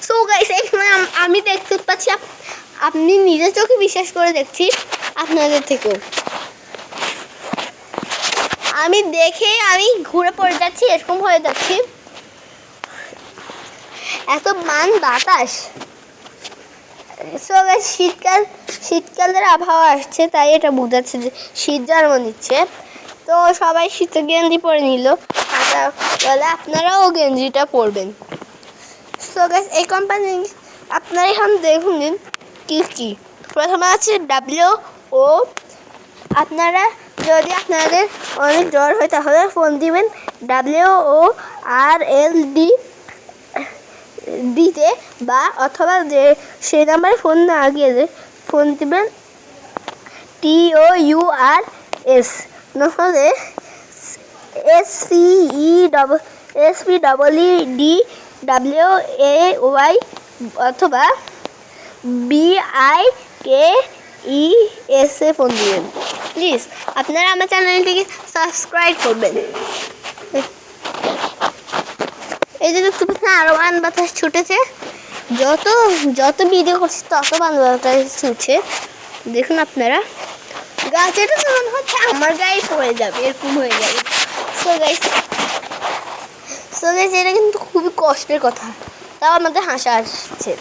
So guys এখানে আমি দেখতে পাচ্ছি, আপনি নিজের চোখে বিশ্বাস করে দেখছি আপনাদের থেকেও। আমি দেখে আমি ঘুরে পড়ে যাচ্ছি, এরকম হয়ে যাচ্ছি, এত মান বাতাস। সো গাইস শীতকালের আবহাওয়া আসছে, তাই এটা বোঝাচ্ছে যে শীত জন্ম নিচ্ছে। তো সবাই শীতের গেঞ্জি পরে নিল, বলে আপনারাও গেঞ্জিটা পরবেন। সো গাইস এই কোম্পানি আপনারা এখন দেখুন কি প্রথমে আছে WHO। আপনারা যদি আপনাদের অনেক জ্বর হয় তাহলে ফোন দিবেন WORLD দিতে, বা অথবা যে সেই নাম্বারে ফোন না গেলে ফোন দিবেন TOURS, নহলে SPEEDWAY অথবা BIKES এ ফোন দিবেন। প্লিজ আপনারা আমার চ্যানেলটিকে সাবস্ক্রাইব করবেন। এই যে দেখতে পাচ্ছেন আরো বান বাতাস ছুটেছে, যত ভিডিও করছি তত বান বাতাস ছুটছে। দেখুন আপনারা, গাছেটা তো মনে হচ্ছে আমার গায়ে পড়ে যাবে, এরকম হয়ে যাবে। সো গাইস এটা কিন্তু খুবই কষ্টের কথা, তাও আমাদের হাসা আসছে।